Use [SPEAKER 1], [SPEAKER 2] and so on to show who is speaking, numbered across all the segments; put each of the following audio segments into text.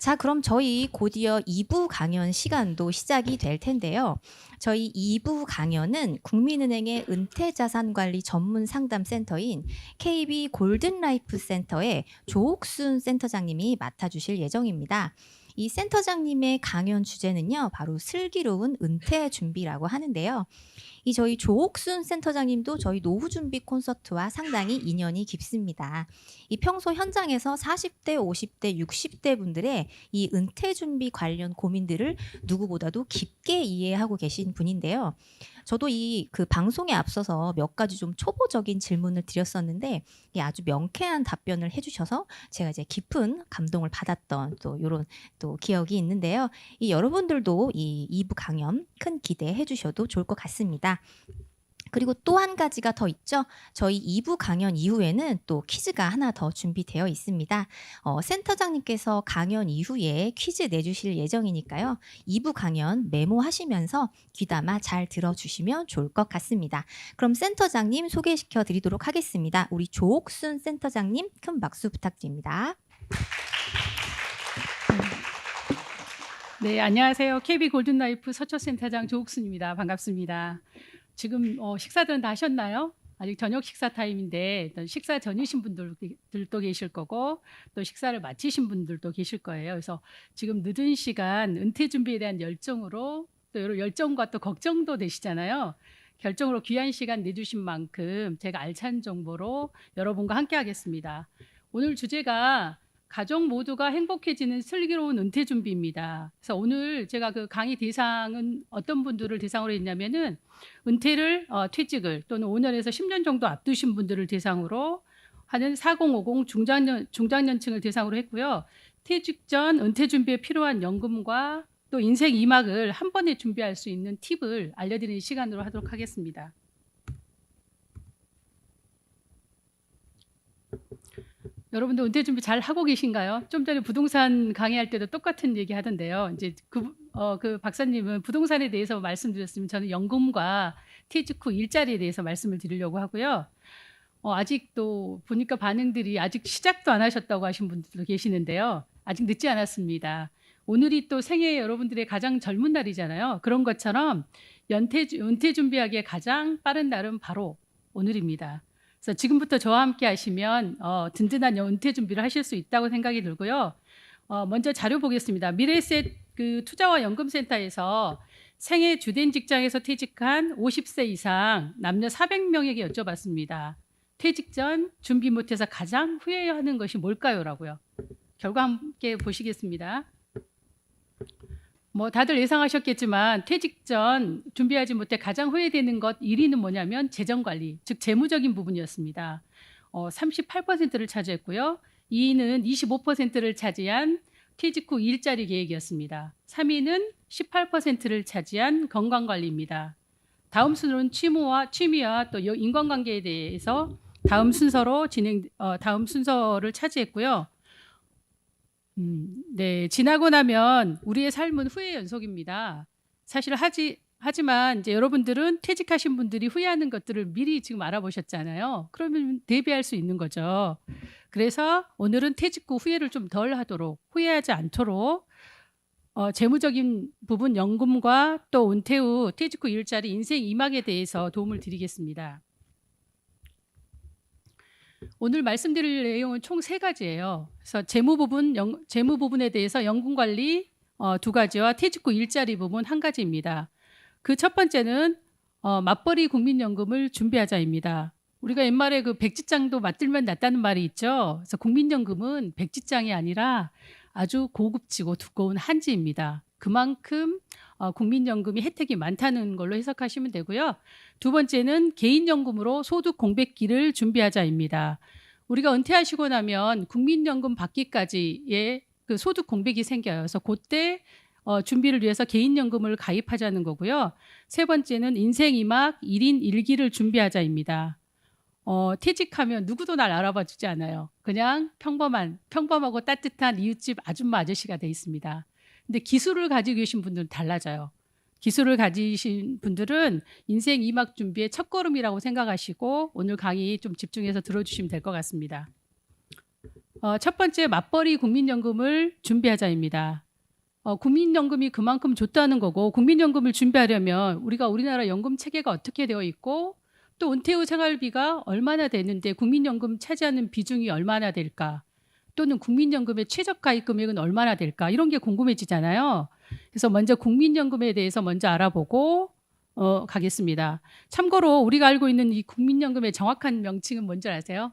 [SPEAKER 1] 자, 그럼 저희 곧이어 2부 강연 시간도 시작이 될 텐데요. 저희 2부 강연은 국민은행의 은퇴자산관리 전문 상담센터인 KB 골든라이프 센터의 조옥순 센터장님이 맡아주실 예정입니다. 이 센터장님의 강연 주제는요, 바로 슬기로운 은퇴 준비라고 하는데요. 이 저희 조옥순 센터장님도 저희 노후 준비 콘서트와 상당히 인연이 깊습니다. 이 평소 현장에서 40대, 50대, 60대 분들의 이 은퇴 준비 관련 고민들을 누구보다도 깊게 이해하고 계신 분인데요. 저도 이 그 방송에 앞서서 몇 가지 좀 초보적인 질문을 드렸었는데 이 아주 명쾌한 답변을 해주셔서 제가 이제 깊은 감동을 받았던 또 이런 또 기억이 있는데요. 이 여러분들도 이 2부 강연 큰 기대해 주셔도 좋을 것 같습니다. 그리고 또 한 가지가 더 있죠. 저희 2부 강연 이후에는 또 퀴즈가 하나 더 준비되어 있습니다. 센터장님께서 강연 이후에 퀴즈 내주실 예정이니까요. 2부 강연 메모하시면서 귀담아 잘 들어주시면 좋을 것 같습니다. 그럼 센터장님 소개시켜 드리도록 하겠습니다. 우리 조옥순 센터장님 큰 박수 부탁드립니다.
[SPEAKER 2] 네, 안녕하세요. KB 골든라이프 서초센터장 조옥순입니다. 반갑습니다. 지금 식사들은 다 하셨나요? 아직 저녁 식사 타임인데 일단 식사 전이신 분들도 계실 거고 또 식사를 마치신 분들도 계실 거예요. 그래서 지금 늦은 시간 은퇴 준비에 대한 열정으로 또 여러 열정과 또 걱정도 되시잖아요. 결정으로 귀한 시간 내주신 만큼 제가 알찬 정보로 여러분과 함께 하겠습니다. 오늘 주제가 가족 모두가 행복해지는 슬기로운 은퇴 준비입니다. 그래서 오늘 제가 그 강의 대상은 어떤 분들을 대상으로 했냐면은 은퇴를 퇴직을 또는 5년에서 10년 정도 앞두신 분들을 대상으로 하는 4050 중장년층을 대상으로 했고요. 퇴직 전 은퇴 준비에 필요한 연금과 또 인생 2막을 한 번에 준비할 수 있는 팁을 알려드리는 시간으로 하도록 하겠습니다. 여러분들 은퇴 준비 잘 하고 계신가요? 좀 전에 부동산 강의할 때도 똑같은 얘기 하던데요. 이제 그 박사님은 부동산에 대해서 말씀드렸으면 저는 연금과 퇴직 후 일자리에 대해서 말씀을 드리려고 하고요. 아직도 보니까 반응들이 아직 시작도 안 하셨다고 하신 분들도 계시는데요. 아직 늦지 않았습니다. 오늘이 또 생애 여러분들의 가장 젊은 날이잖아요. 그런 것처럼 은퇴 준비하기에 가장 빠른 날은 바로 오늘입니다. 그래서 지금부터 저와 함께 하시면 든든한 은퇴 준비를 하실 수 있다고 생각이 들고요. 먼저 자료 보겠습니다. 미래에셋 그 투자와 연금센터에서 생애 주된 직장에서 퇴직한 50세 이상 남녀 400명에게 여쭤봤습니다. 퇴직 전 준비 못해서 가장 후회하는 것이 뭘까요?라고요. 결과 함께 보시겠습니다. 뭐 다들 예상하셨겠지만 퇴직 전 준비하지 못해 가장 후회되는 것 1위는 뭐냐면 재정관리, 즉 재무적인 부분이었습니다. 38%를 차지했고요. 2위는 25%를 차지한 퇴직 후 일자리 계획이었습니다. 3위는 18%를 차지한 건강관리입니다. 다음 순서는 취미와 또 인간관계에 대해서 다음 순서를 차지했고요. 네, 지나고 나면 우리의 삶은 후회 연속입니다. 사실 하지만 이제 여러분들은 퇴직하신 분들이 후회하는 것들을 미리 지금 알아보셨잖아요. 그러면 대비할 수 있는 거죠. 그래서 오늘은 퇴직 후 후회를 좀 덜 하도록, 후회하지 않도록 재무적인 부분 연금과 또 은퇴 후 퇴직 후 일자리 인생 2막에 대해서 도움을 드리겠습니다. 오늘 말씀드릴 내용은 총 3가지예요. 그래서 재무 부분에 대해서 연금 관리 2가지와 퇴직 후 일자리 부분 1가지입니다. 그 첫 번째는 맞벌이 국민연금을 준비하자입니다. 우리가 옛말에 그 백지장도 맞들면 낫다는 말이 있죠. 그래서 국민연금은 백지장이 아니라 아주 고급지고 두꺼운 한지입니다. 그만큼 국민연금이 혜택이 많다는 걸로 해석하시면 되고요. 두 번째는 개인연금으로 소득 공백기를 준비하자입니다. 우리가 은퇴하시고 나면 국민연금 받기까지의 그 소득 공백이 생겨요. 그래서 그때 준비를 위해서 개인연금을 가입하자는 거고요. 세 번째는 인생 2막 1인 1기를 준비하자입니다. 퇴직하면 누구도 날 알아봐 주지 않아요. 그냥 평범하고 따뜻한 이웃집 아줌마 아저씨가 돼 있습니다. 근데 기술을 가지고 계신 분들은 달라져요. 기술을 가지신 분들은 인생 2막 준비의 첫걸음이라고 생각하시고 오늘 강의 좀 집중해서 들어주시면 될 것 같습니다. 첫 번째 맞벌이 국민연금을 준비하자입니다. 국민연금이 그만큼 좋다는 거고 국민연금을 준비하려면 우리나라 연금 체계가 어떻게 되어 있고 또 은퇴 후 생활비가 얼마나 되는데 국민연금 차지하는 비중이 얼마나 될까 또는 국민연금의 최저가입 금액은 얼마나 될까 이런 게 궁금해지잖아요. 그래서 먼저 국민연금에 대해서 먼저 알아보고 가겠습니다. 참고로 우리가 알고 있는 이 국민연금의 정확한 명칭은 뭔지 아세요?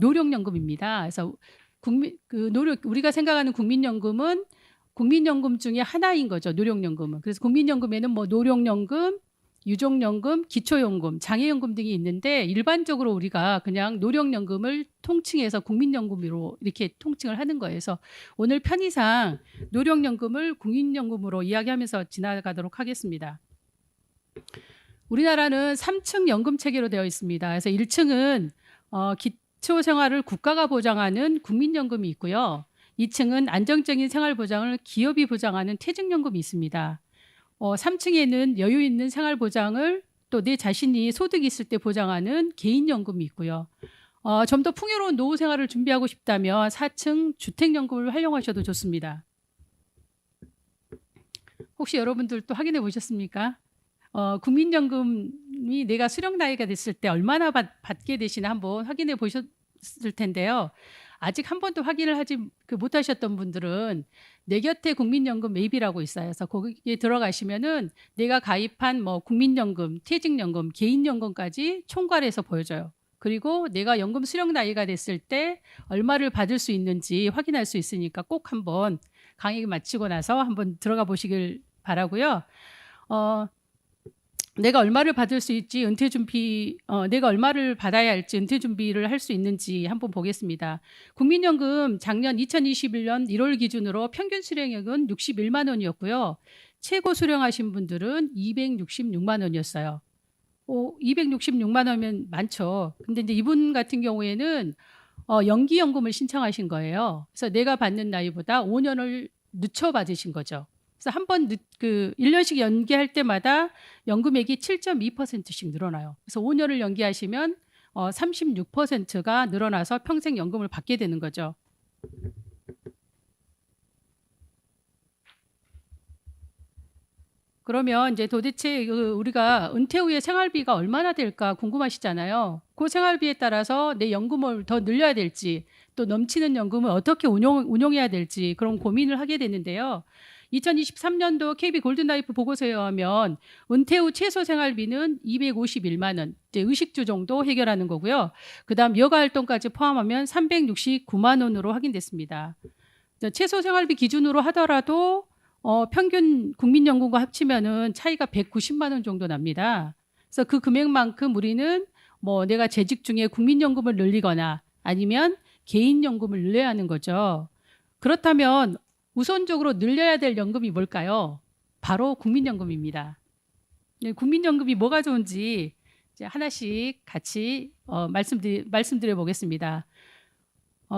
[SPEAKER 2] 노령연금입니다. 그래서 우리가 생각하는 국민연금은 국민연금 중에 하나인 거죠. 노령연금은. 그래서 국민연금에는 뭐 노령연금, 유족연금, 기초연금, 장애연금 등이 있는데 일반적으로 우리가 그냥 노령연금을 통칭해서 국민연금으로 이렇게 통칭을 하는 거예요. 그래서 오늘 편의상 노령연금을 국민연금으로 이야기하면서 지나가도록 하겠습니다. 우리나라는 3층 연금 체계로 되어 있습니다. 그래서 1층은 기초생활을 국가가 보장하는 국민연금이 있고요. 2층은 안정적인 생활 보장을 기업이 보장하는 퇴직연금이 있습니다. 3층에는 여유 있는 생활 보장을 또 내 자신이 소득이 있을 때 보장하는 개인연금이 있고요. 좀 더 풍요로운 노후 생활을 준비하고 싶다면 4층 주택연금을 활용하셔도 좋습니다. 혹시 여러분들 또 확인해 보셨습니까? 국민연금이 내가 수령 나이가 됐을 때 얼마나 받게 되시나 한번 확인해 보셨을 텐데요. 아직 한 번도 확인을 하지 못하셨던 분들은 내 곁에 국민연금 맵이라고 있어요. 그래서 거기에 들어가시면은 내가 가입한 뭐 국민연금, 퇴직연금, 개인연금까지 총괄해서 보여줘요. 그리고 내가 연금 수령 나이가 됐을 때 얼마를 받을 수 있는지 확인할 수 있으니까 꼭 한번 강의 마치고 나서 한번 들어가 보시길 바라고요. 내가 얼마를 받을 수 있지 은퇴 준비 내가 얼마를 받아야 할지 은퇴 준비를 할 수 있는지 한번 보겠습니다. 국민연금 작년 2021년 1월 기준으로 평균 수령액은 61만 원이었고요. 최고 수령하신 분들은 266만 원이었어요. 266만 원이면 많죠. 근데 이제 이분 같은 경우에는 연기연금을 신청하신 거예요. 그래서 내가 받는 나이보다 5년을 늦춰 받으신 거죠. 그래서 한 번 1년씩 연기할 때마다 연금액이 7.2%씩 늘어나요. 그래서 5년을 연기하시면 36%가 늘어나서 평생 연금을 받게 되는 거죠. 그러면 이제 도대체 우리가 은퇴 후에 생활비가 얼마나 될까 궁금하시잖아요. 그 생활비에 따라서 내 연금을 더 늘려야 될지 또 넘치는 연금을 어떻게 운용해야 될지 그런 고민을 하게 되는데요. 2023년도 KB 골든라이프 보고서에 의하면 은퇴 후 최소 생활비는 251만 원, 이제 의식주 정도 해결하는 거고요. 그다음 여가 활동까지 포함하면 369만 원으로 확인됐습니다. 최소 생활비 기준으로 하더라도 평균 국민연금과 합치면은 차이가 190만 원 정도 납니다. 그래서 그 금액만큼 우리는 뭐 내가 재직 중에 국민연금을 늘리거나 아니면 개인연금을 늘려야 하는 거죠. 그렇다면 우선적으로 늘려야 될 연금이 뭘까요? 바로 국민연금입니다. 국민연금이 뭐가 좋은지 이제 하나씩 같이 말씀드려 보겠습니다.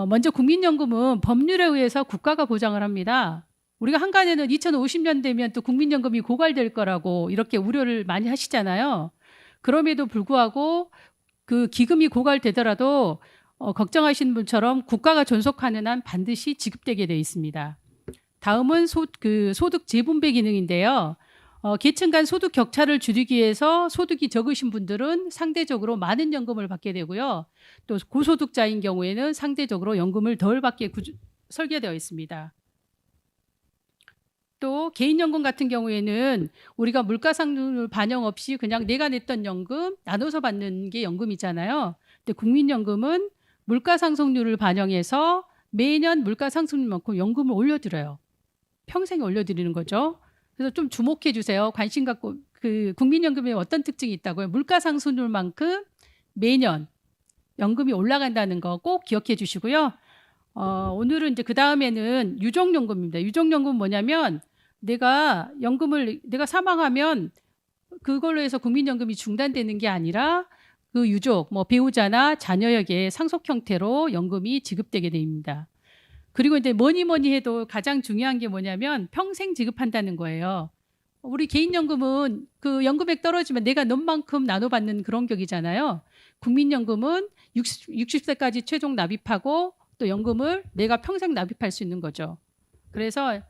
[SPEAKER 2] 먼저 국민연금은 법률에 의해서 국가가 보장을 합니다. 우리가 한간에는 2050년 되면 또 국민연금이 고갈될 거라고 이렇게 우려를 많이 하시잖아요. 그럼에도 불구하고 그 기금이 고갈되더라도 걱정하시는 분처럼 국가가 존속하는 한 반드시 지급되게 되어 있습니다. 다음은 소득 재분배 기능인데요. 계층 간 소득 격차를 줄이기 위해서 소득이 적으신 분들은 상대적으로 많은 연금을 받게 되고요. 또 고소득자인 경우에는 상대적으로 연금을 덜 받게 설계되어 있습니다. 또 개인연금 같은 경우에는 우리가 물가상승률 반영 없이 그냥 내가 냈던 연금 나눠서 받는 게 연금이잖아요. 근데 국민연금은 물가상승률을 반영해서 매년 물가상승률만큼 연금을 올려드려요. 평생에 올려드리는 거죠. 그래서 좀 주목해 주세요. 관심 갖고 국민연금에 어떤 특징이 있다고요? 물가상승률만큼 매년 연금이 올라간다는 거 꼭 기억해 주시고요. 오늘은 이제 그 다음에는 유족연금입니다. 유족연금은 뭐냐면 내가 사망하면 그걸로 해서 국민연금이 중단되는 게 아니라 그 유족, 뭐 배우자나 자녀에게 상속 형태로 연금이 지급되게 됩니다. 그리고 이제 뭐니 해도 가장 중요한 게 뭐냐면 평생 지급한다는 거예요. 우리 개인연금은 그 연금액 떨어지면 내가 넣은 만큼 나눠받는 그런 격이잖아요. 국민연금은 60세까지 최종 납입하고 또 연금을 내가 평생 납입할 수 있는 거죠. 그래서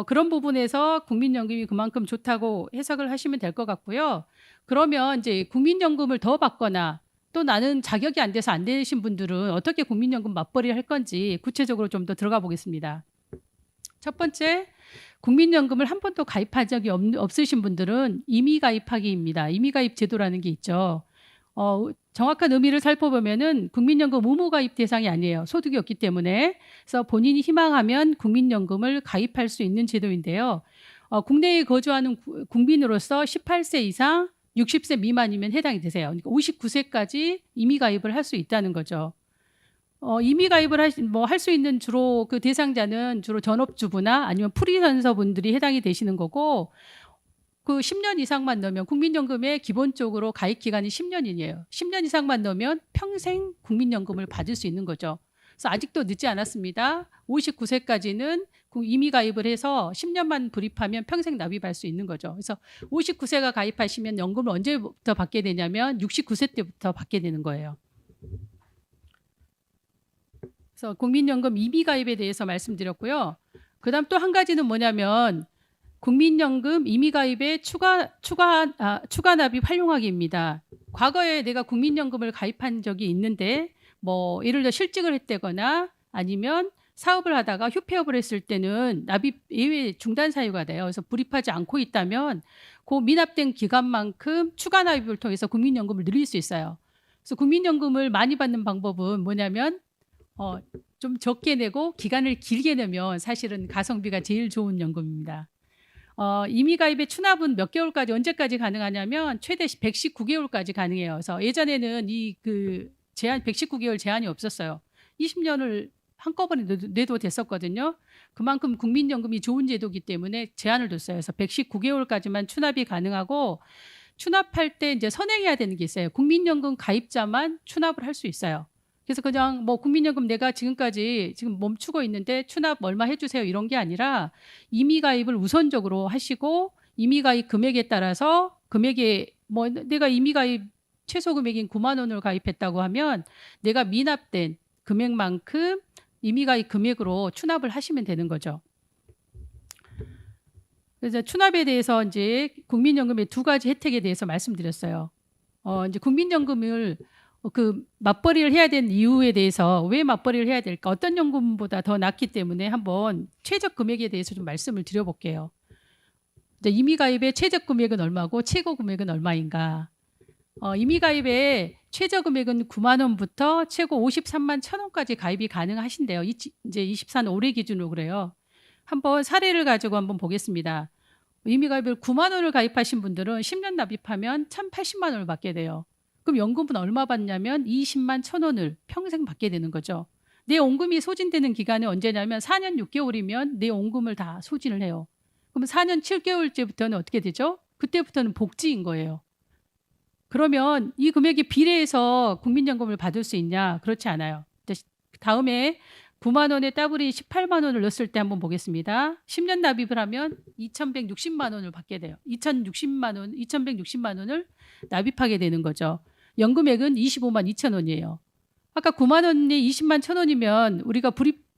[SPEAKER 2] 그런 부분에서 국민연금이 그만큼 좋다고 해석을 하시면 될 것 같고요. 그러면 이제 국민연금을 더 받거나 또 나는 자격이 안 돼서 안 되신 분들은 어떻게 국민연금 맞벌이를 할 건지 구체적으로 좀 더 들어가 보겠습니다. 첫 번째, 국민연금을 한 번도 가입한 적이 없으신 분들은 임의가입하기입니다. 임의가입 제도라는 게 있죠. 정확한 의미를 살펴보면은 국민연금 의무가입 대상이 아니에요. 소득이 없기 때문에. 그래서 본인이 희망하면 국민연금을 가입할 수 있는 제도인데요. 국내에 거주하는 국민으로서 18세 이상 60세 미만이면 해당이 되세요. 그러니까 59세까지 임의가입을 할 수 있다는 거죠. 임의가입을 할 수 있는 주로 그 대상자는 주로 전업주부나 아니면 프리랜서 분들이 해당이 되시는 거고, 그 10년 이상만 넣으면 국민연금의 기본적으로 가입 기간이 10년이에요. 10년 이상만 넣으면 평생 국민연금을 받을 수 있는 거죠. 그래서 아직도 늦지 않았습니다. 59세까지는 임의가입을 해서 10년만 불입하면 평생 납입할 수 있는 거죠. 그래서 59세가 가입하시면 연금을 언제부터 받게 되냐면 69세 때부터 받게 되는 거예요. 그래서 국민연금 임의가입에 대해서 말씀드렸고요. 그다음 또 한 가지는 뭐냐면 국민연금 임의가입의 추가 납입 활용하기입니다. 과거에 내가 국민연금을 가입한 적이 있는데 뭐 예를 들어 실직을 했다거나 아니면 사업을 하다가 휴폐업을 했을 때는 납입 예외 중단 사유가 돼요. 그래서 불입하지 않고 있다면 그 미납된 기간만큼 추가 납입을 통해서 국민연금을 늘릴 수 있어요. 그래서 국민연금을 많이 받는 방법은 뭐냐면 좀 적게 내고 기간을 길게 내면 사실은 가성비가 제일 좋은 연금입니다. 임의가입의 추납은 몇 개월까지 언제까지 가능하냐면 최대 119개월까지 가능해요. 그래서 예전에는 제한 119개월 제한이 없었어요. 20년을 한꺼번에 내도 됐었거든요. 그만큼 국민연금이 좋은 제도이기 때문에 제한을 뒀어요. 그래서 119개월까지만 추납이 가능하고, 추납할 때 이제 선행해야 되는 게 있어요. 국민연금 가입자만 추납을 할 수 있어요. 그래서 그냥 뭐 국민연금 내가 지금까지 지금 멈추고 있는데 추납 얼마 해주세요 이런 게 아니라 임의가입을 우선적으로 하시고, 임의가입 금액에 따라서 금액에 뭐 내가 임의가입 최소 금액인 9만 원을 가입했다고 하면 내가 미납된 금액만큼 임의가입 금액으로 추납을 하시면 되는 거죠. 그래서 추납에 대해서 이제 국민연금의 두 가지 혜택에 대해서 말씀드렸어요. 이제 국민연금을 맞벌이를 해야 되는 이유에 대해서, 왜 맞벌이를 해야 될까? 어떤 연금보다 더 낫기 때문에 한번 최적 금액에 대해서 좀 말씀을 드려볼게요. 임의가입의 최적 금액은 얼마고 최고 금액은 얼마인가? 임의가입의 최저 금액은 9만 원부터 최고 53만 1,000원까지 가입이 가능하신데요. 이제 24 올해 기준으로 그래요. 한번 사례를 가지고 한번 보겠습니다. 임의가입을 9만 원을 가입하신 분들은 10년 납입하면 1,080만 원을 받게 돼요. 그럼 연금은 얼마 받냐면 20만 1,000원을 평생 받게 되는 거죠. 내 원금이 소진되는 기간이 언제냐면 4년 6개월이면 내 원금을 다 소진을 해요. 그럼 4년 7개월째부터는 어떻게 되죠? 그때부터는 복지인 거예요. 그러면 이 금액에 비례해서 국민연금을 받을 수 있냐? 그렇지 않아요. 다음에 9만 원에 따블이 18만 원을 넣었을 때 한번 보겠습니다. 10년 납입을 하면 2,160만 원을 받게 돼요. 2,160만 원을 납입하게 되는 거죠. 연금액은 25만 2천 원이에요. 아까 9만 원에 20만 1천 원이면 우리가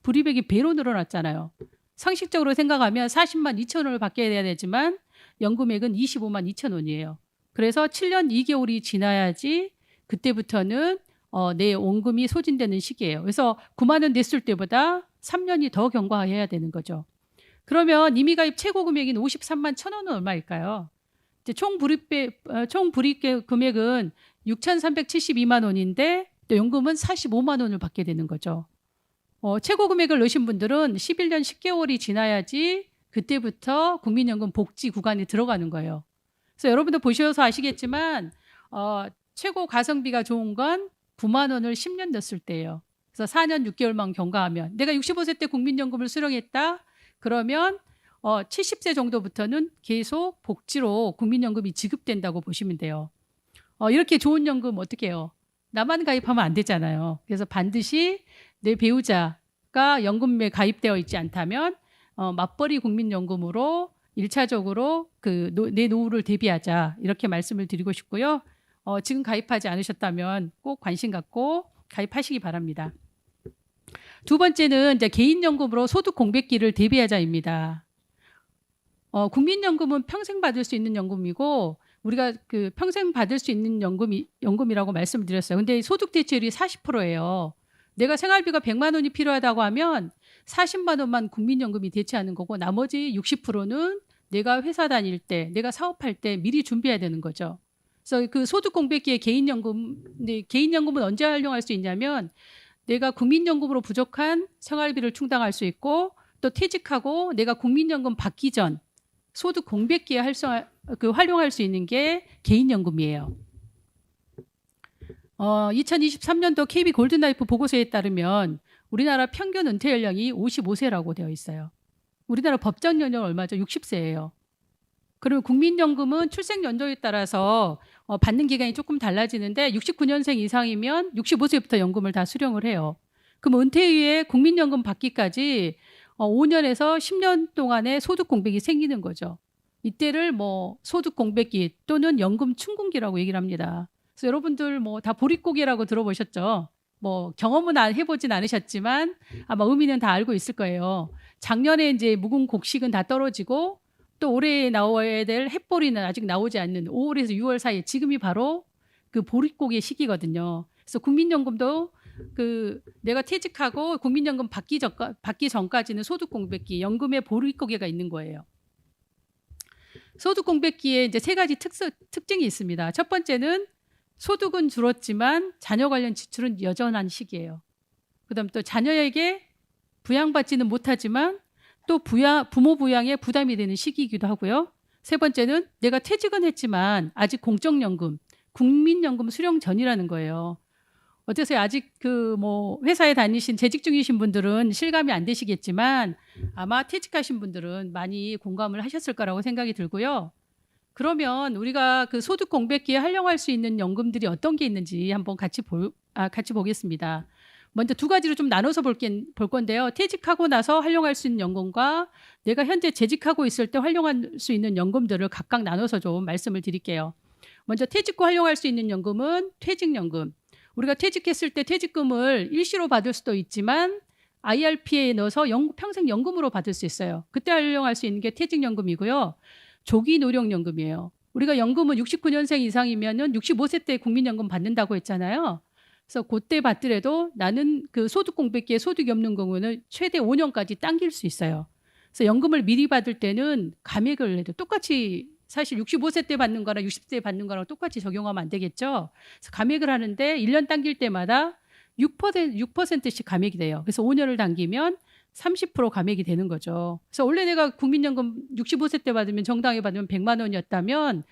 [SPEAKER 2] 불입액이 배로 늘어났잖아요. 상식적으로 생각하면 40만 2천 원을 받게 돼야 되지만 연금액은 25만 2천 원이에요. 그래서 7년 2개월이 지나야지 그때부터는 내 원금이 소진되는 시기예요. 그래서 9만 원 냈을 때보다 3년이 더 경과해야 되는 거죠. 그러면 임의가입 최고 금액인 53만 1천 원은 얼마일까요? 이제 총 불입 금액은 6,372만 원인데 또 연금은 45만 원을 받게 되는 거죠. 최고 금액을 넣으신 분들은 11년 10개월이 지나야지 그때부터 국민연금 복지 구간에 들어가는 거예요. 그래서 여러분도 보셔서 아시겠지만 최고 가성비가 좋은 건 9만 원을 10년 넣었을 때예요. 그래서 4년 6개월만 경과하면, 내가 65세 때 국민연금을 수령했다 그러면 70세 정도부터는 계속 복지로 국민연금이 지급된다고 보시면 돼요. 이렇게 좋은 연금 어떻게 해요? 나만 가입하면 안 되잖아요. 그래서 반드시 내 배우자가 연금에 가입되어 있지 않다면 맞벌이 국민연금으로 1차적으로 내 노후를 대비하자, 이렇게 말씀을 드리고 싶고요. 지금 가입하지 않으셨다면 꼭 관심 갖고 가입하시기 바랍니다. 두 번째는 이제 개인연금으로 소득 공백기를 대비하자입니다. 국민연금은 평생 받을 수 있는 연금이고 우리가 그 평생 받을 수 있는 연금이라고 말씀을 드렸어요. 근데 소득 대체율이 40%예요. 내가 생활비가 100만 원이 필요하다고 하면 40만 원만 국민연금이 대체하는 거고 나머지 60%는 내가 회사 다닐 때, 내가 사업할 때 미리 준비해야 되는 거죠. 그래서 그 소득 공백기의 개인연금, 근데 개인연금은 언제 활용할 수 있냐면 내가 국민연금으로 부족한 생활비를 충당할 수 있고 또 퇴직하고 내가 국민연금 받기 전 소득 공백기에 활용할 수 있는 게 개인연금이에요. 2023년도 KB 골든라이프 보고서에 따르면 우리나라 평균 은퇴 연령이 55세라고 되어 있어요. 우리나라 법정 연령은 얼마죠? 60세예요. 그리고 국민연금은 출생 연도에 따라서 받는 기간이 조금 달라지는데 69년생 이상이면 65세부터 연금을 다 수령을 해요. 그럼 은퇴 이후에 국민연금 받기까지 5년에서 10년 동안의 소득 공백이 생기는 거죠. 이때를 뭐 소득 공백기 또는 연금 충군기라고 얘기를 합니다. 그래서 여러분들 뭐 다 보릿고개라고 들어보셨죠? 뭐 경험은 해보진 않으셨지만 아마 의미는 다 알고 있을 거예요. 작년에 이제 묵은 곡식은 다 떨어지고 또 올해 나와야 될 햇보리는 아직 나오지 않는 5월에서 6월 사이 지금이 바로 그 보릿고개 시기거든요. 그래서 국민연금도 그 내가 퇴직하고 국민연금 받기 전까지는 소득 공백기, 연금의 보릿고개가 있는 거예요. 소득 공백기에 이제 세 가지 특징이 있습니다. 첫 번째는 소득은 줄었지만 자녀 관련 지출은 여전한 시기예요. 그다음 또 자녀에게 부양받지는 못하지만 또 부모 부양에 부담이 되는 시기이기도 하고요. 세 번째는 내가 퇴직은 했지만 아직 공적연금, 국민연금 수령 전이라는 거예요. 어떠세요? 아직 그 뭐 회사에 다니신 재직 중이신 분들은 실감이 안 되시겠지만 아마 퇴직하신 분들은 많이 공감을 하셨을 거라고 생각이 들고요. 그러면 우리가 그 소득 공백기에 활용할 수 있는 연금들이 어떤 게 있는지 한번 같이 보겠습니다. 먼저 두 가지로 좀 나눠서 볼 건데요. 퇴직하고 나서 활용할 수 있는 연금과 내가 현재 재직하고 있을 때 활용할 수 있는 연금들을 각각 나눠서 좀 말씀을 드릴게요. 먼저 퇴직 후 활용할 수 있는 연금은 퇴직연금. 우리가 퇴직했을 때 퇴직금을 일시로 받을 수도 있지만 IRP에 넣어서 평생 연금으로 받을 수 있어요. 그때 활용할 수 있는 게 퇴직연금이고요. 조기 노령연금이에요. 우리가 연금은 69년생 이상이면은 65세 때 국민연금 받는다고 했잖아요. 그래서 그때 받더라도 나는 그 소득 공백기에 소득이 없는 경우는 최대 5년까지 당길 수 있어요. 그래서 연금을 미리 받을 때는 감액을 해도 똑같이 사실 65세 때 받는 거랑 60세 때 받는 거랑 똑같이 적용하면 안 되겠죠. 그래서 감액을 하는데 1년 당길 때마다 6%씩 감액이 돼요. 그래서 5년을 당기면 30% 감액이 되는 거죠. 그래서 원래 내가 국민연금 65세 때 받으면 정당에 받으면 100만 원이었다면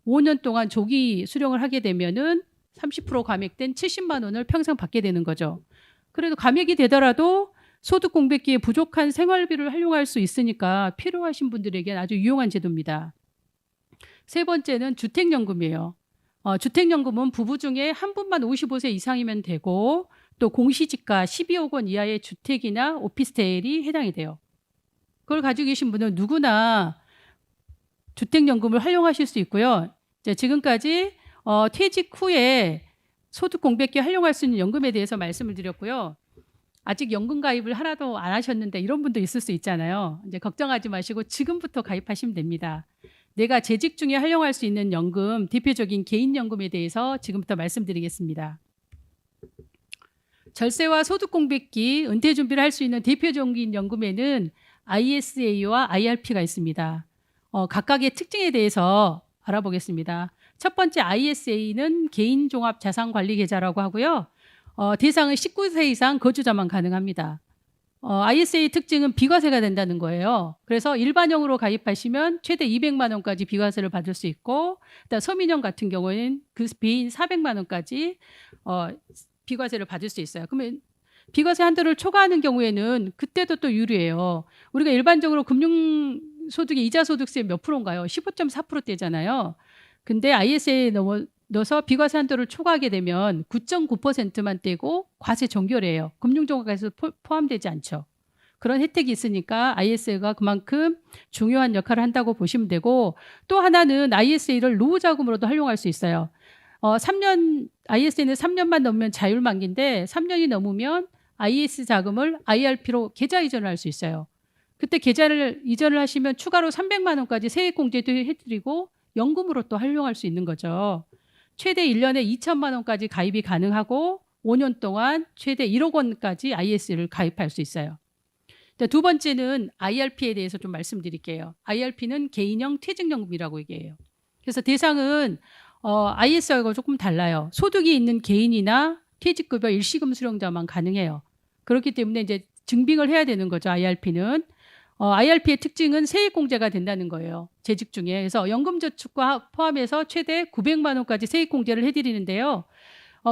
[SPEAKER 2] 5년 동안 조기 수령을 하게 되면은 30% 감액된 70만 원을 평생 받게 되는 거죠. 그래도 감액이 되더라도 소득 공백기에 부족한 생활비를 활용할 수 있으니까 필요하신 분들에게는 아주 유용한 제도입니다. 세 번째는 주택연금이에요. 주택연금은 부부 중에 한 분만 55세 이상이면 되고 또 공시지가 12억 원 이하의 주택이나 오피스텔이 해당이 돼요. 그걸 가지고 계신 분은 누구나 주택연금을 활용하실 수 있고요. 이제 지금까지 퇴직 후에 소득 공백기 활용할 수 있는 연금에 대해서 말씀을 드렸고요. 아직 연금 가입을 하나도 안 하셨는데 이런 분도 있을 수 있잖아요. 이제 걱정하지 마시고 지금부터 가입하시면 됩니다. 내가 재직 중에 활용할 수 있는 연금, 대표적인 개인연금에 대해서 지금부터 말씀드리겠습니다. 절세와 소득 공백기, 은퇴 준비를 할 수 있는 대표적인 연금에는 ISA와 IRP가 있습니다. 각각의 특징에 대해서 알아보겠습니다. 첫 번째 ISA는 개인종합자산관리계좌라고 하고요. 대상은 19세 이상 거주자만 가능합니다. ISA 특징은 비과세가 된다는 거예요. 그래서 일반형으로 가입하시면 최대 200만 원까지 비과세를 받을 수 있고 일단 서민형 같은 경우에는 그 비인 400만 원까지 비과세를 받을 수 있어요. 그러면 비과세 한도를 초과하는 경우에는 그때도 또 유리해요. 우리가 일반적으로 금융소득의 이자소득세 몇 프로인가요? 15.4%대잖아요. 근데 ISA에 넣어서 비과세 한도를 초과하게 되면 9.9%만 떼고 과세 종결이에요. 금융종합과세에서 포함되지 않죠. 그런 혜택이 있으니까 ISA가 그만큼 중요한 역할을 한다고 보시면 되고 또 하나는 ISA를 노후자금으로도 활용할 수 있어요. ISA는 3년만 넘으면 자율만기인데 3년이 넘으면 IS 자금을 IRP로 계좌 이전을 할 수 있어요. 그때 계좌를 이전을 하시면 추가로 300만 원까지 세액공제도 해드리고 연금으로 또 활용할 수 있는 거죠. 최대 1년에 2천만 원까지 가입이 가능하고 5년 동안 최대 1억 원까지 IS를 가입할 수 있어요. 두 번째는 IRP에 대해서 좀 말씀드릴게요. IRP는 개인형 퇴직연금이라고 얘기해요. 그래서 대상은 IS하고 조금 달라요. 소득이 있는 개인이나 퇴직급여 일시금 수령자만 가능해요. 그렇기 때문에 이제 증빙을 해야 되는 거죠. IRP는. IRP의 특징은 세액공제가 된다는 거예요. 재직 중에. 그래서 연금저축과 포함해서 최대 900만 원까지 세액공제를 해드리는데요.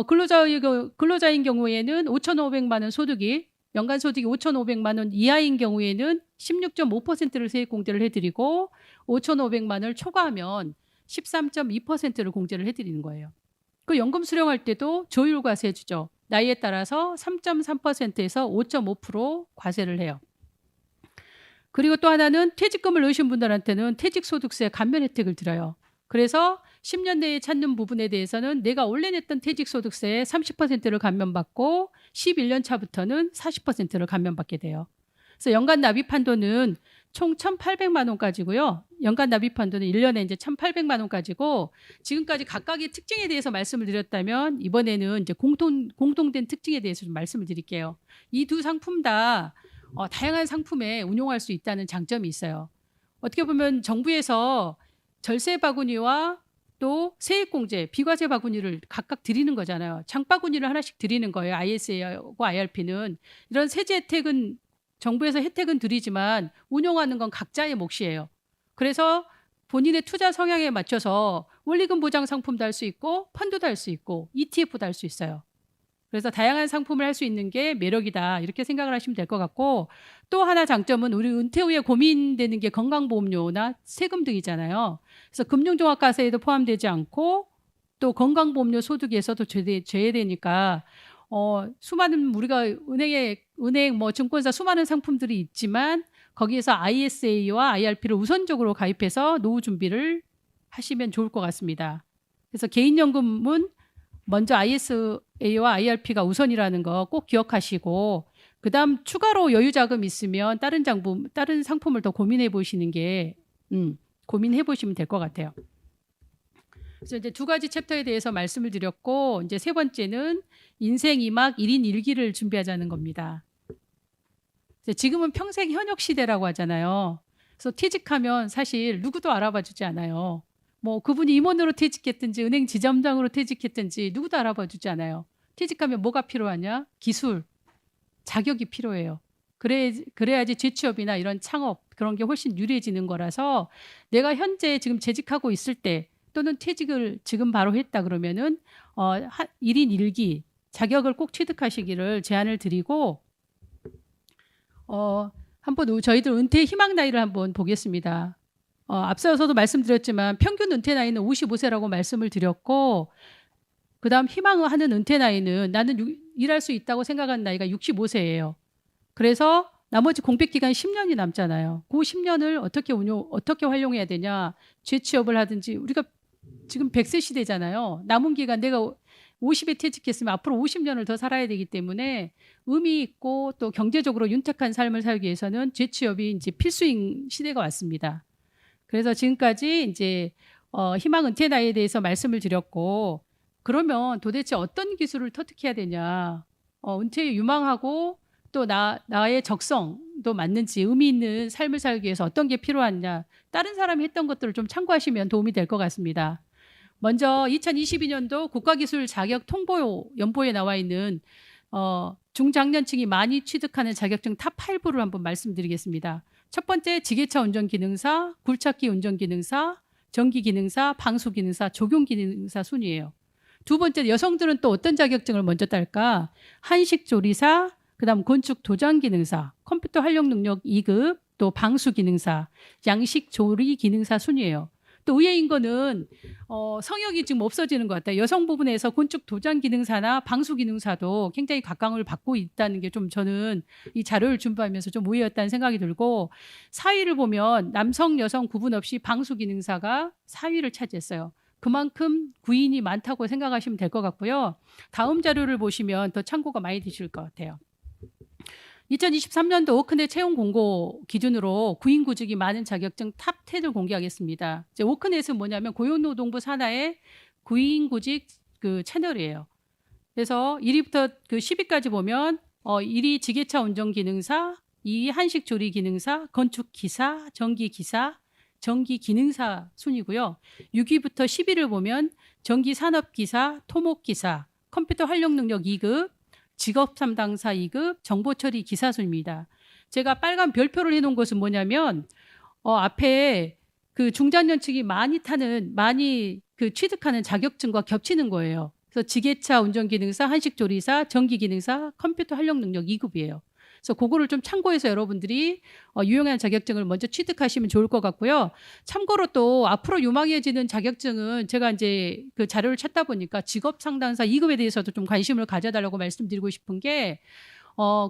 [SPEAKER 2] 근로자인 경우에는 5,500만 원 소득이 연간 소득이 5,500만 원 이하인 경우에는 16.5%를 세액공제를 해드리고 5,500만 원을 초과하면 13.2%를 공제를 해드리는 거예요. 그 연금 수령할 때도 조율 과세 주죠. 나이에 따라서 3.3%에서 5.5% 과세를 해요. 그리고 또 하나는 퇴직금을 넣으신 분들한테는 퇴직소득세 감면 혜택을 드려요. 그래서 10년 내에 찾는 부분에 대해서는 내가 원래 냈던 퇴직소득세의 30%를 감면받고 11년 차부터는 40%를 감면받게 돼요. 그래서 연간 납입 한도는 총 1,800만 원까지고요. 연간 납입 한도는 1년에 이제 1,800만 원까지고 지금까지 각각의 특징에 대해서 말씀을 드렸다면 이번에는 이제 공통된 특징에 대해서 좀 말씀을 드릴게요. 이 두 상품 다 다양한 상품에 운용할 수 있다는 장점이 있어요. 어떻게 보면 정부에서 절세 바구니와 또 세액공제, 비과세 바구니를 각각 드리는 거잖아요. 장바구니를 하나씩 드리는 거예요. IS하고 IRP는. 이런 세제 혜택은 정부에서 혜택은 드리지만 운용하는 건 각자의 몫이에요. 그래서 본인의 투자 성향에 맞춰서 원리금 보장 상품도 할 수 있고 펀드도 할 수 있고 ETF도 할 수 있어요. 그래서 다양한 상품을 할 수 있는 게 매력이다 이렇게 생각을 하시면 될 것 같고 또 하나 장점은 우리 은퇴 후에 고민되는 게 건강보험료나 세금 등이잖아요. 그래서 금융종합과세에도 포함되지 않고 또 건강보험료 소득에서도 제외되니까 수많은 우리가 은행 뭐 증권사 수많은 상품들이 있지만 거기에서 ISA와 IRP를 우선적으로 가입해서 노후 준비를 하시면 좋을 것 같습니다. 그래서 개인연금은 먼저 ISA와 IRP가 우선이라는 거 꼭 기억하시고 그다음 추가로 여유 자금 있으면 다른 상품을 더 고민해 보시는 게 고민해 보시면 될 것 같아요. 그래서 이제 두 가지 챕터에 대해서 말씀을 드렸고 이제 세 번째는 인생 2막 1인 1기를 준비하자는 겁니다. 지금은 평생 현역 시대라고 하잖아요. 그래서 퇴직하면 사실 누구도 알아봐 주지 않아요. 뭐 그분이 임원으로 퇴직했든지 은행 지점장으로 퇴직했든지 누구도 알아봐 주지 않아요. 퇴직하면 뭐가 필요하냐? 기술, 자격이 필요해요. 그래야지 재취업이나 이런 창업 그런 게 훨씬 유리해지는 거라서 내가 현재 지금 재직하고 있을 때 또는 퇴직을 지금 바로 했다 그러면은 1인 1기 자격을 꼭 취득하시기를 제안을 드리고 한번 저희들 은퇴 희망 나이를 한번 보겠습니다. 앞서서도 말씀드렸지만 평균 은퇴 나이는 55세라고 말씀을 드렸고 그다음 희망하는 은퇴 나이는 나는 일할 수 있다고 생각하는 나이가 65세예요. 그래서 나머지 공백 기간 10년이 남잖아요. 그 10년을 어떻게 활용해야 되냐? 재취업을 하든지 우리가 지금 100세 시대잖아요. 남은 기간 내가 50에 퇴직했으면 앞으로 50년을 더 살아야 되기 때문에 의미 있고 또 경제적으로 윤택한 삶을 살기 위해서는 재취업이 이제 필수인 시대가 왔습니다. 그래서 지금까지 이제 희망 은퇴 나이에 대해서 말씀을 드렸고 그러면 도대체 어떤 기술을 터득해야 되냐? 은퇴에 유망하고 또 나의 적성도 맞는지 의미 있는 삶을 살기 위해서 어떤 게 필요하냐? 다른 사람이 했던 것들을 좀 참고하시면 도움이 될 것 같습니다. 먼저 2022년도 국가기술 자격 통보 연보에 나와 있는 중장년층이 많이 취득하는 자격증 탑 5를 한번 말씀드리겠습니다. 첫 번째 지게차 운전기능사, 굴착기 운전기능사, 전기기능사, 방수기능사, 조경기능사 순이에요. 두 번째 여성들은 또 어떤 자격증을 먼저 딸까? 한식조리사, 그다음 건축도장기능사, 컴퓨터 활용 능력 2급, 또 방수기능사, 양식조리기능사 순이에요. 또 의외인 거는 성역이 지금 없어지는 것 같아요. 여성 부분에서 건축 도장 기능사나 방수 기능사도 굉장히 각광을 받고 있다는 게 좀 저는 이 자료를 준비하면서 좀 의외였다는 생각이 들고 4위를 보면 남성 여성 구분 없이 방수 기능사가 4위를 차지했어요. 그만큼 구인이 많다고 생각하시면 될 것 같고요. 다음 자료를 보시면 더 참고가 많이 되실 것 같아요. 2023년도 워크넷 채용 공고 기준으로 구인구직이 많은 자격증 탑 10을 공개하겠습니다. 이제 워크넷은 뭐냐면 고용노동부 산하의 구인구직 그 채널이에요. 그래서 1위부터 그 10위까지 보면 1위 지게차 운전기능사, 2위 한식조리기능사, 건축기사, 전기기사, 전기기능사 순이고요. 6위부터 10위를 보면 전기산업기사, 토목기사, 컴퓨터 활용능력 2급, 직업담당사 2급, 정보처리 기사 순입니다. 제가 빨간 별표를 해놓은 것은 뭐냐면 앞에 그 중장년층이 많이 그 취득하는 자격증과 겹치는 거예요. 그래서 지게차 운전기능사, 한식조리사, 전기기능사, 컴퓨터 활용능력 2급이에요. 그래서 그거를 좀 참고해서 여러분들이 유용한 자격증을 먼저 취득하시면 좋을 것 같고요. 참고로 또 앞으로 유망해지는 자격증은 제가 이제 그 자료를 찾다 보니까 직업 상담사 2급에 대해서도 좀 관심을 가져달라고 말씀드리고 싶은 게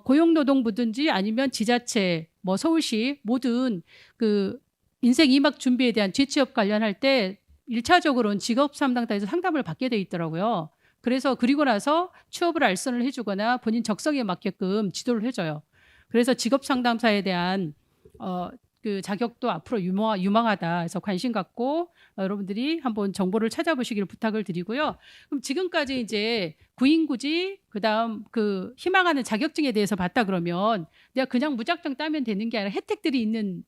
[SPEAKER 2] 고용노동부든지 아니면 지자체, 뭐 서울시 모든 그 인생 2막 준비에 대한 재취업 관련할 때 1차적으로는 직업 상담사에서 상담을 받게 돼 있더라고요. 그래서 그리고 나서 취업을 알선을 해주거나 본인 적성에 맞게끔 지도를 해줘요. 그래서 직업 상담사에 대한 그 자격도 앞으로 유망하다. 그래서 관심 갖고 여러분들이 한번 정보를 찾아보시기를 부탁을 드리고요. 그럼 지금까지 이제 구인구직 그다음 그 희망하는 자격증에 대해서 봤다 그러면 내가 그냥 무작정 따면 되는 게 아니라 혜택들이 있는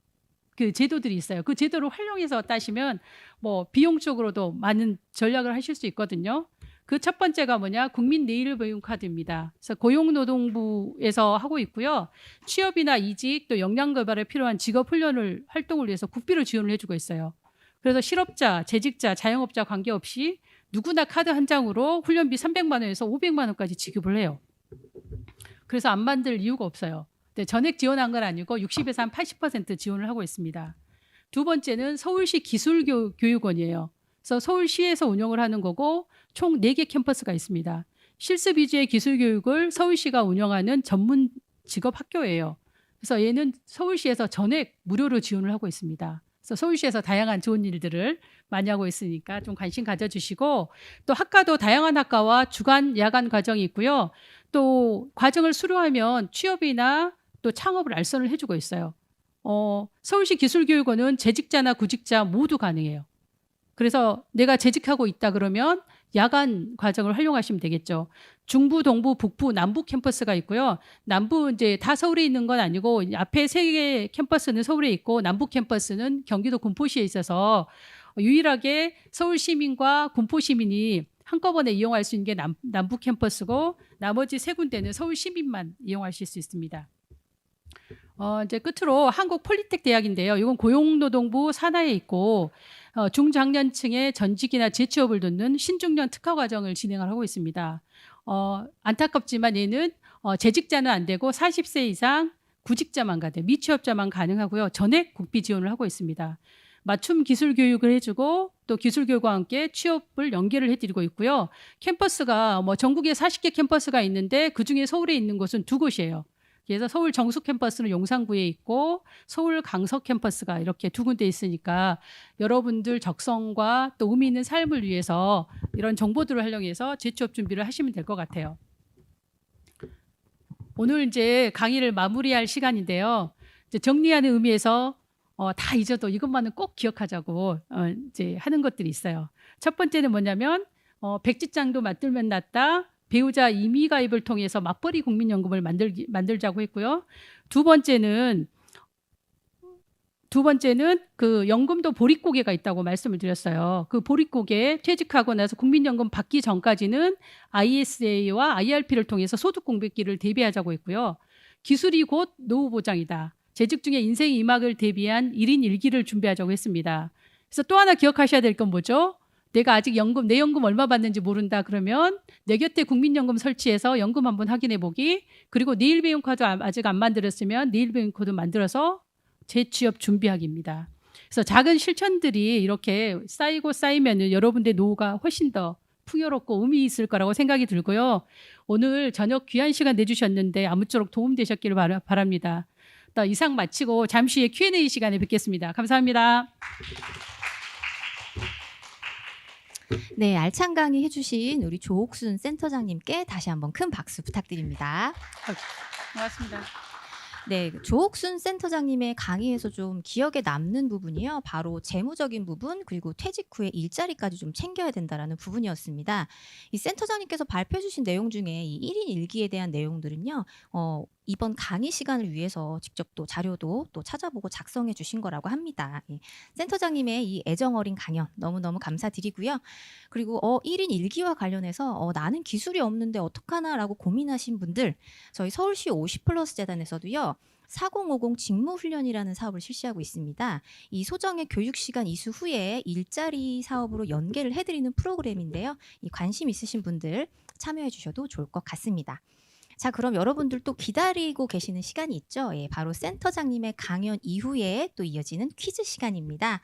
[SPEAKER 2] 그 제도들이 있어요. 그 제도를 활용해서 따시면 뭐 비용적으로도 많은 전략을 하실 수 있거든요. 그 첫 번째가 뭐냐? 국민 네일배움 카드입니다. 그래서 고용노동부에서 하고 있고요. 취업이나 이직 또 역량 개발에 필요한 직업 훈련을 활동을 위해서 국비를 지원을 해주고 있어요. 그래서 실업자, 재직자, 자영업자 관계없이 누구나 카드 한 장으로 훈련비 300만 원에서 500만 원까지 지급을 해요. 그래서 안 만들 이유가 없어요. 네, 전액 지원한 건 아니고 60에서 한 80% 지원을 하고 있습니다. 두 번째는 서울시 기술교육원이에요. 그래서 서울시에서 운영을 하는 거고 총 4개 캠퍼스가 있습니다. 실습 위주의 기술교육을 서울시가 운영하는 전문 직업학교예요. 그래서 얘는 서울시에서 전액 무료로 지원을 하고 있습니다. 그래서 서울시에서 다양한 좋은 일들을 많이 하고 있으니까 좀 관심 가져주시고 또 학과도 다양한 학과와 주간, 야간 과정이 있고요. 또 과정을 수료하면 취업이나 또 창업을 알선을 해주고 있어요. 서울시 기술교육원은 재직자나 구직자 모두 가능해요. 그래서 내가 재직하고 있다 그러면 야간 과정을 활용하시면 되겠죠. 중부, 동부, 북부, 남부 캠퍼스가 있고요. 남부 이제 다 서울에 있는 건 아니고 앞에 3개 캠퍼스는 서울에 있고 남부 캠퍼스는 경기도 군포시에 있어서 유일하게 서울 시민과 군포 시민이 한꺼번에 이용할 수 있는 게 남부 캠퍼스고 나머지 3군데는 서울 시민만 이용하실 수 있습니다. 이제 끝으로 한국 폴리텍 대학인데요. 이건 고용노동부 산하에 있고 중장년층의 전직이나 재취업을 돕는 신중년 특화 과정을 진행을 하고 있습니다. 안타깝지만 얘는 재직자는 안 되고 40세 이상 구직자만 가돼 미취업자만 가능하고요. 전액 국비 지원을 하고 있습니다. 맞춤 기술 교육을 해주고 또 기술 교육과 함께 취업을 연계를 해드리고 있고요. 캠퍼스가 뭐 전국에 40개 캠퍼스가 있는데 그중에 서울에 있는 곳은 2곳이에요. 그래서 서울 정수 캠퍼스는 용산구에 있고 서울 강서 캠퍼스가 이렇게 2군데 있으니까 여러분들 적성과 또 의미 있는 삶을 위해서 이런 정보들을 활용해서 재취업 준비를 하시면 될 것 같아요. 오늘 이제 강의를 마무리할 시간인데요. 이제 정리하는 의미에서 다 잊어도 이것만은 꼭 기억하자고 이제 하는 것들이 있어요. 첫 번째는 뭐냐면 백지장도 맞들면 낫다. 배우자 임의 가입을 통해서 맞벌이 국민연금을 만들자고 했고요. 두 번째는 그 연금도 보릿고개가 있다고 말씀을 드렸어요. 그 보릿고개 퇴직하고 나서 국민연금 받기 전까지는 ISA와 IRP를 통해서 소득 공백기를 대비하자고 했고요. 기술이 곧 노후 보장이다. 재직 중에 인생 2막을 대비한 1인 1기를 준비하자고 했습니다. 그래서 또 하나 기억하셔야 될 건 뭐죠? 내가 아직 내 연금 얼마 받는지 모른다 그러면 내 곁에 국민연금 설치해서 연금 한번 확인해 보기, 그리고 내일배움 카드 아직 안 만들었으면 내일배움 코드 만들어서 재취업 준비하기입니다. 그래서 작은 실천들이 이렇게 쌓이면 여러분들의 노후가 훨씬 더 풍요롭고 의미 있을 거라고 생각이 들고요. 오늘 저녁 귀한 시간 내주셨는데 아무쪼록 도움되셨기를 바랍니다. 이상 마치고 잠시 후에 Q&A 시간에 뵙겠습니다. 감사합니다.
[SPEAKER 1] 네, 알찬 강의 해주신 우리 조옥순 센터장님께 다시 한번 큰 박수 부탁드립니다.
[SPEAKER 2] 고맙습니다.
[SPEAKER 1] 네. 조옥순 센터장님의 강의에서 좀 기억에 남는 부분이요. 바로 재무적인 부분 그리고 퇴직 후에 일자리까지 좀 챙겨야 된다라는 부분이었습니다. 이 센터장님께서 발표해 주신 내용 중에 이 1인 일기에 대한 내용들은요. 이번 강의 시간을 위해서 직접 또 자료도 또 찾아보고 작성해 주신 거라고 합니다. 예. 센터장님의 이 애정 어린 강연 너무너무 감사드리고요. 그리고 1인 일기와 관련해서 '나는 기술이 없는데 어떡하나.'라고 고민하신 분들 저희 서울시 50플러스 재단에서도요. 4050 직무훈련이라는 사업을 실시하고 있습니다. 이 소정의 교육 시간 이수 후에 일자리 사업으로 연계를 해드리는 프로그램인데요. 이 관심 있으신 분들 참여해 주셔도 좋을 것 같습니다. 자, 그럼 여러분들 또 기다리고 계시는 시간이 있죠. 예, 바로 센터장님의 강연 이후에 또 이어지는 퀴즈 시간입니다.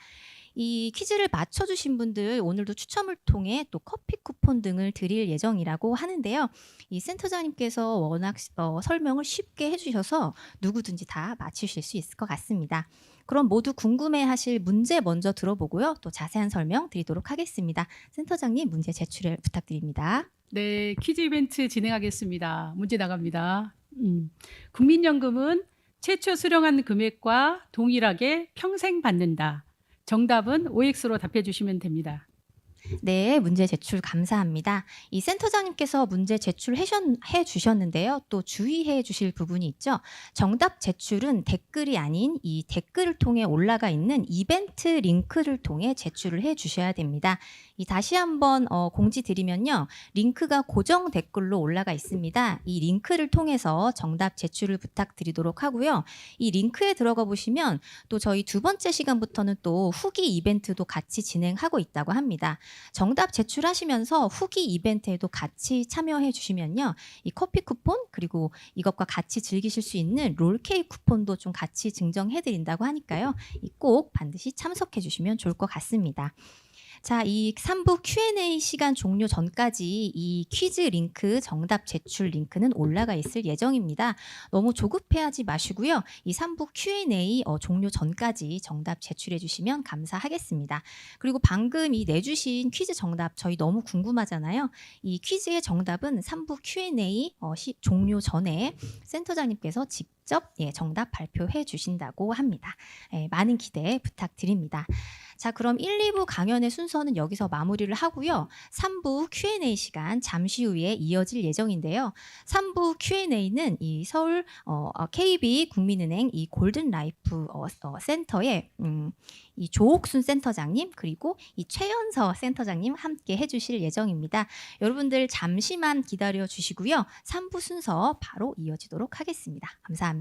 [SPEAKER 1] 이 퀴즈를 맞춰주신 분들 오늘도 추첨을 통해 또 커피 쿠폰 등을 드릴 예정이라고 하는데요. 이 센터장님께서 워낙 설명을 쉽게 해주셔서 누구든지 다 맞추실 수 있을 것 같습니다. 그럼 모두 궁금해하실 문제 먼저 들어보고요. 또 자세한 설명 드리도록 하겠습니다. 센터장님 문제 제출을 부탁드립니다.
[SPEAKER 2] 네, 퀴즈 이벤트 진행하겠습니다. 문제 나갑니다. 국민연금은 최초 수령한 금액과 동일하게 평생 받는다. 정답은 OX로 답해 주시면 됩니다.
[SPEAKER 1] 네, 문제 제출 감사합니다. 이 센터장님께서 문제 제출해 주셨는데요. 또 주의해 주실 부분이 있죠. 정답 제출은 댓글이 아닌 이 댓글을 통해 올라가 있는 이벤트 링크를 통해 제출을 해 주셔야 됩니다. 이 다시 한번 공지 드리면요. 링크가 고정 댓글로 올라가 있습니다. 이 링크를 통해서 정답 제출을 부탁드리도록 하고요. 이 링크에 들어가 보시면 또 저희 두 번째 시간부터는 또 후기 이벤트도 같이 진행하고 있다고 합니다. 정답 제출하시면서 후기 이벤트에도 같이 참여해 주시면요. 이 커피 쿠폰 그리고 이것과 같이 즐기실 수 있는 롤케이크 쿠폰도 좀 같이 증정해 드린다고 하니까요. 꼭 반드시 참석해 주시면 좋을 것 같습니다. 자, 이 3부 Q&A 시간 종료 전까지 이 퀴즈 링크, 정답 제출 링크는 올라가 있을 예정입니다. 너무 조급해하지 마시고요. 이 3부 Q&A 종료 전까지 정답 제출해 주시면 감사하겠습니다. 그리고 방금 이 내주신 퀴즈 정답 저희 너무 궁금하잖아요. 이 퀴즈의 정답은 3부 Q&A 종료 전에 센터장님께서 직접 정답 발표해 주신다고 합니다. 많은 기대 부탁드립니다. 자, 그럼 1, 2부 강연의 순서는 여기서 마무리를 하고요. 3부 Q&A 시간 잠시 후에 이어질 예정인데요. 3부 Q&A는 이 서울 KB 국민은행 이 골든 라이프 센터의 이 조옥순 센터장님 그리고 이 최연서 센터장님 함께 해주실 예정입니다. 여러분들 잠시만 기다려 주시고요. 3부 순서 바로 이어지도록 하겠습니다. 감사합니다.